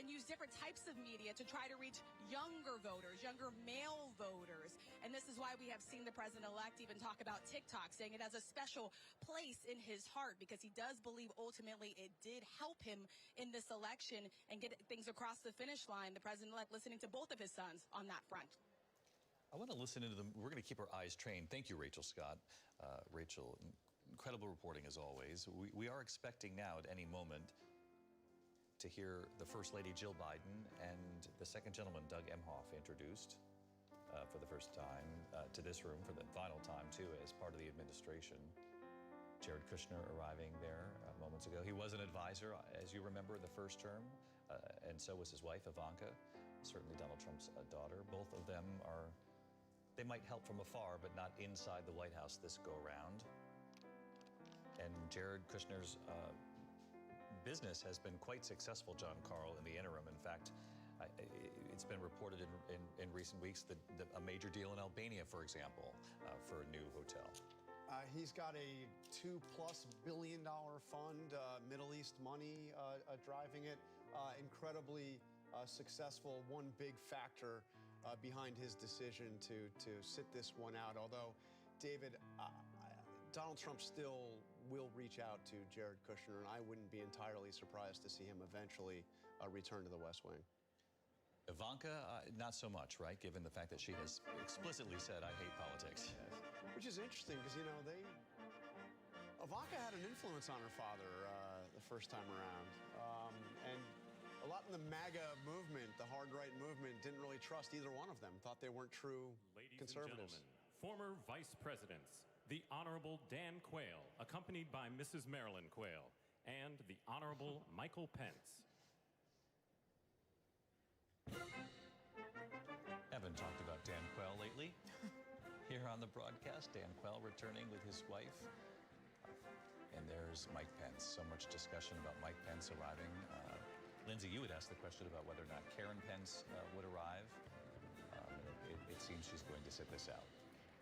and use different types of media to try to reach younger voters, younger male voters. And this is why we have seen the president-elect even talk about TikTok, saying it has a special place in his heart because he does believe ultimately it did help him in this election and get things across the finish line. The president-elect listening to both of his sons on that front. I want to listen into them. We're going to keep our eyes trained. Thank you, Rachel Scott. Rachel, incredible reporting as always. We are expecting now at any moment to hear the First Lady Jill Biden and the second gentleman, Doug Emhoff, introduced for the first time to this room, for the final time, too, as part of the administration. Jared Kushner arriving there moments ago. He was an advisor, as you remember, the first term, and so was his wife, Ivanka, certainly Donald Trump's daughter. Both of them are, they might help from afar, but not inside the White House this go-around. And Jared Kushner's business has been quite successful, John Carl, in the interim. In fact, it's been reported in recent weeks that a major deal in Albania, for example, for a new hotel. He's got a $2+ billion fund, Middle East money driving it. Incredibly successful, one big factor behind his decision to sit this one out. Although, David, Donald Trump still will reach out to Jared Kushner, and I wouldn't be entirely surprised to see him eventually return to the West Wing. Ivanka, not so much, right? Given the fact that she has explicitly said, I hate politics. Yes. Which is interesting because, you know, Ivanka had an influence on her father the first time around. And a lot in the MAGA movement, the hard right movement, didn't really trust either one of them, thought they weren't true conservatives. Ladies and gentlemen, former vice presidents, the Honorable Dan Quayle, accompanied by Mrs. Marilyn Quayle, and the Honorable Michael Pence. Haven't talked about Dan Quayle lately. Here on the broadcast, Dan Quayle returning with his wife. And there's Mike Pence. So much discussion about Mike Pence arriving. Lindsay, you had asked the question about whether or not Karen Pence would arrive. It seems she's going to sit this out.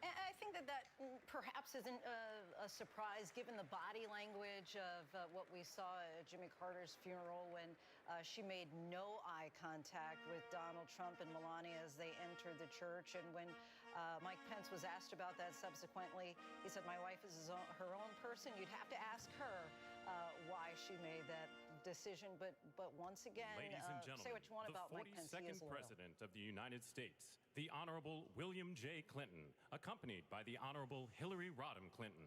I think that perhaps isn't a surprise, given the body language of what we saw at Jimmy Carter's funeral when she made no eye contact with Donald Trump and Melania as they entered the church. And when Mike Pence was asked about that subsequently, he said, my wife is her own person. You'd have to ask her why she made that decision. But once again, ladies and gentlemen, say what you want about Mike Pence. The 42nd President of the United States, the Honorable William J. Clinton, accompanied by the Honorable Hillary Rodham Clinton.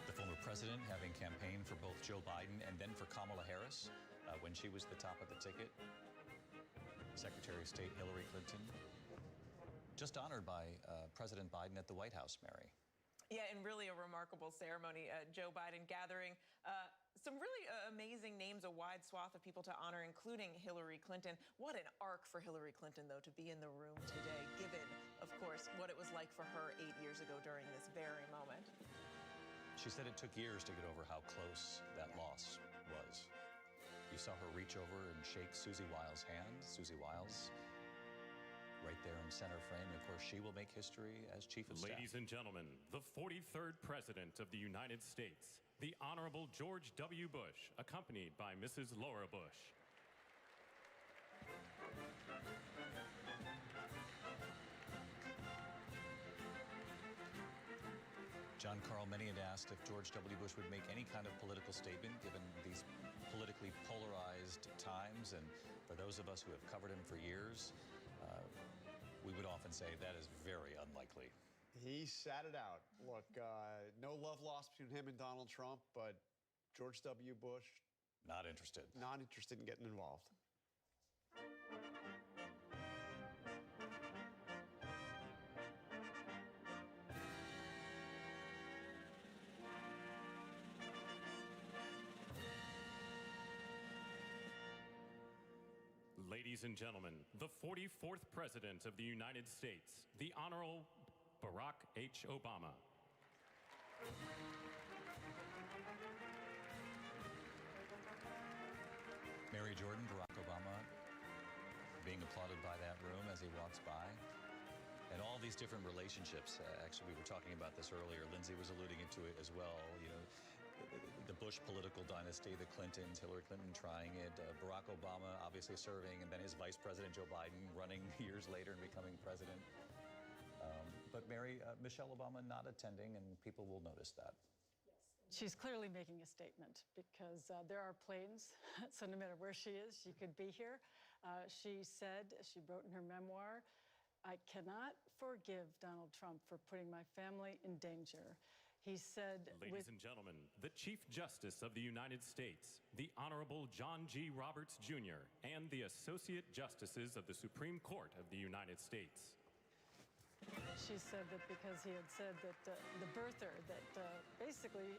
The former president having campaigned for both Joe Biden and then for Kamala Harris when she was the top of the ticket. Secretary of State Hillary Clinton, just honored by President Biden at the White House, Mary. Yeah, and really a remarkable ceremony. Joe Biden gathering some really amazing names, a wide swath of people to honor, including Hillary Clinton. What an arc for Hillary Clinton, though, to be in the room today, given, of course, what it was like for her 8 years ago during this very moment. She said it took years to get over how close that loss was. You saw her reach over and shake Susie Wiles' hand. Susie Wiles right there in center frame. And of course, she will make history as chief of staff. Ladies and gentlemen, the 43rd President of the United States, the Honorable George W. Bush, accompanied by Mrs. Laura Bush. John Carl, many had asked if George W. Bush would make any kind of political statement given these politically polarized times. And for those of us who have covered him for years, we would often say that is very unlikely. He sat it out. Look, no love lost between him and Donald Trump, but George W. Bush... Not interested. Not interested in getting involved. Ladies and gentlemen, the 44th President of the United States, the Honorable Barack H. Obama. Mary Jordan, Barack Obama, being applauded by that room as he walks by. And all these different relationships. Actually, we were talking about this earlier. Lindsay was alluding to it as well. You know, the Bush political dynasty, the Clintons, Hillary Clinton trying it, Barack Obama obviously serving, and then his vice president, Joe Biden, running years later and becoming president. But Mary, Michelle Obama not attending, and people will notice that. She's clearly making a statement because there are planes, so no matter where she is, she could be here. She said, she wrote in her memoir, "I cannot forgive Donald Trump for putting my family in danger." He said, Ladies and gentlemen, the Chief Justice of the United States, the Honorable John G. Roberts, Jr., and the Associate Justices of the Supreme Court of the United States. She said that because he had said that the birther, that basically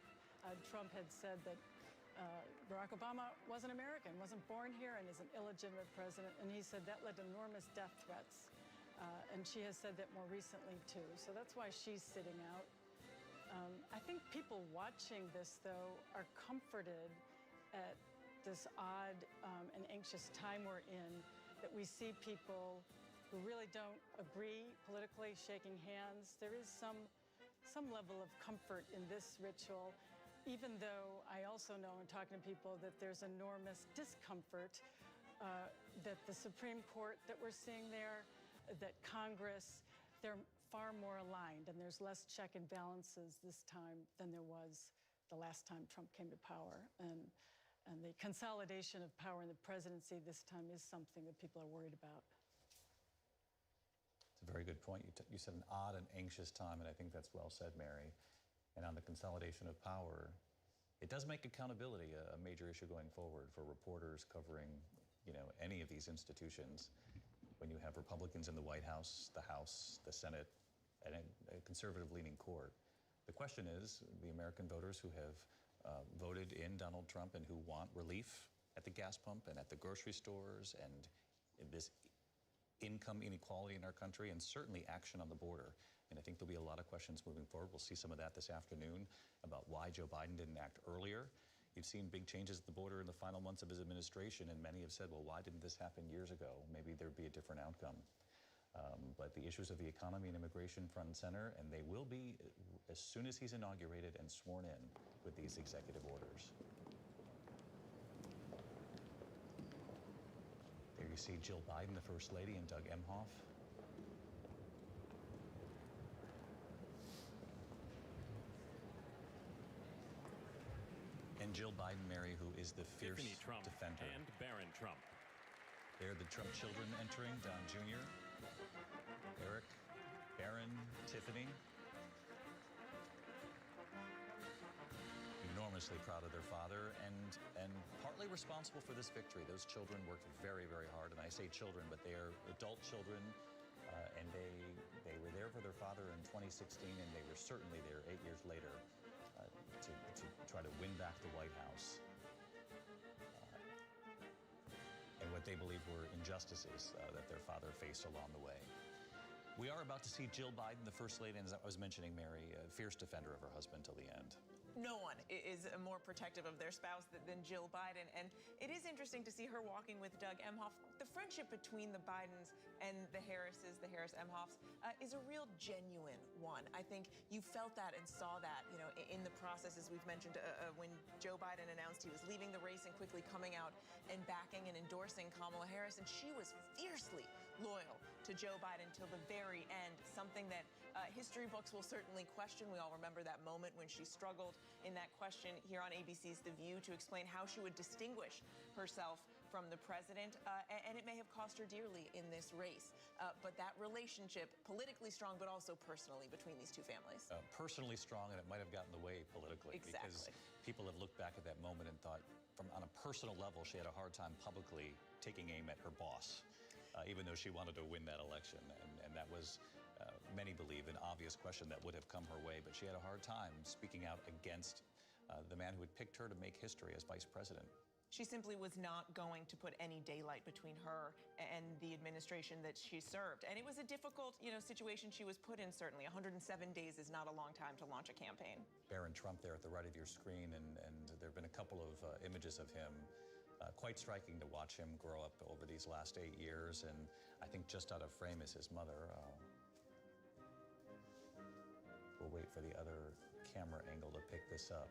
Trump had said that Barack Obama wasn't American, wasn't born here, and is an illegitimate president. And he said that led to enormous death threats. And she has said that more recently, too. So that's why she's sitting out. I think people watching this, though, are comforted at this odd and anxious time we're in, that we see people who really don't agree politically shaking hands. There is some level of comfort in this ritual, even though I also know in talking to people that there's enormous discomfort that the Supreme Court that we're seeing there, that Congress, they're far more aligned, and there's less check and balances this time than there was the last time Trump came to power. And the consolidation of power in the presidency this time is something that people are worried about. It's a very good point. You said an odd and anxious time, and I think that's well said, Mary. And on the consolidation of power, it does make accountability a major issue going forward for reporters covering, you know, any of these institutions. When you have Republicans in the White House, the Senate, and a conservative-leaning court. The question is, the American voters who have voted in Donald Trump and who want relief at the gas pump and at the grocery stores and in this income inequality in our country, and certainly action on the border. And I think there'll be a lot of questions moving forward. We'll see some of that this afternoon about why Joe Biden didn't act earlier. You've seen big changes at the border in the final months of his administration, and many have said, well, why didn't this happen years ago? Maybe there'd be a different outcome. But the issues of the economy and immigration front and center, and they will be as soon as he's inaugurated and sworn in with these executive orders. There you see Jill Biden, the First Lady, and Doug Emhoff. And Jill Biden, Mary, who is the fierce Tiffany Trump defender. And Barron Trump. They're the Trump children entering, Don Jr., Eric, Barron, Tiffany. Enormously proud of their father and partly responsible for this victory. Those children worked very, very hard, and I say children, but they are adult children, and they were there for their father in 2016, and they were certainly there 8 years later to try to win back the White House. And what they believe were injustices that their father faced along the way. We are about to see Jill Biden, the First Lady, and as I was mentioning, Mary, a fierce defender of her husband till the end. No one is more protective of their spouse than Jill Biden. And it is interesting to see her walking with Doug Emhoff. The friendship between the Bidens and the Harrises, the Harris-Emhoffs, is a real genuine one. I think you felt that and saw that, you know, in the process, as we've mentioned, when Joe Biden announced he was leaving the race and quickly coming out and backing and endorsing Kamala Harris. And she was fiercely loyal to Joe Biden till the very end, something that history books will certainly question. We all remember that moment when she struggled in that question here on ABC's The View to explain how she would distinguish herself from the president, and it may have cost her dearly in this race. But that relationship, politically strong, but also personally between these two families. Personally strong, and it might have gotten in the way politically. Exactly. Because people have looked back at that moment and thought, on a personal level, she had a hard time publicly taking aim at her boss, even though she wanted to win that election. And that was, many believe, an obvious question that would have come her way. But she had a hard time speaking out against the man who had picked her to make history as vice president. She simply was not going to put any daylight between her and the administration that she served. And it was a difficult, situation she was put in, certainly. 107 days is not a long time to launch a campaign. Barron Trump there at the right of your screen, and there have been a couple of images of him. Quite striking to watch him grow up over these last 8 years. And I think just out of frame is his mother, wait for the other camera angle to pick this up.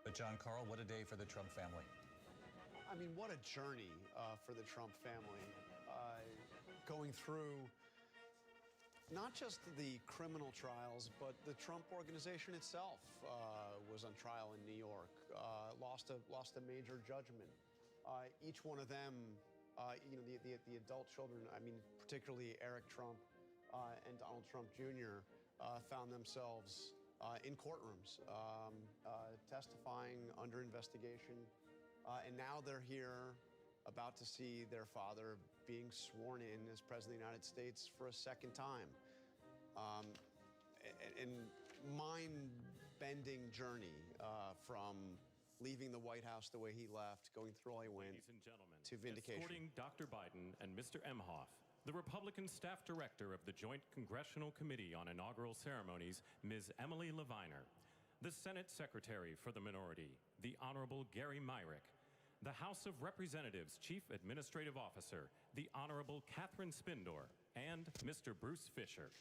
But John Carl, what a day for the Trump family. I mean, what a journey for the Trump family. Going through not just the criminal trials, but the Trump organization itself was on trial in New York, lost a major judgment. Each one of them, the adult children, I mean, particularly Eric Trump and Donald Trump Jr., found themselves in courtrooms, testifying under investigation. And now they're here about to see their father being sworn in as President of the United States for a second time. And mind-bending journey from leaving the White House the way he left, going through all he went, Ladies and gentlemen, to vindication. escorting Dr. Biden and Mr. Emhoff, the Republican staff director of the Joint Congressional Committee on Inaugural Ceremonies, Ms. Emily Leviner, the Senate Secretary for the Minority, the Honorable Gary Myrick, the House of Representatives Chief Administrative Officer, the Honorable Catherine Spindor, and Mr. Bruce Fisher.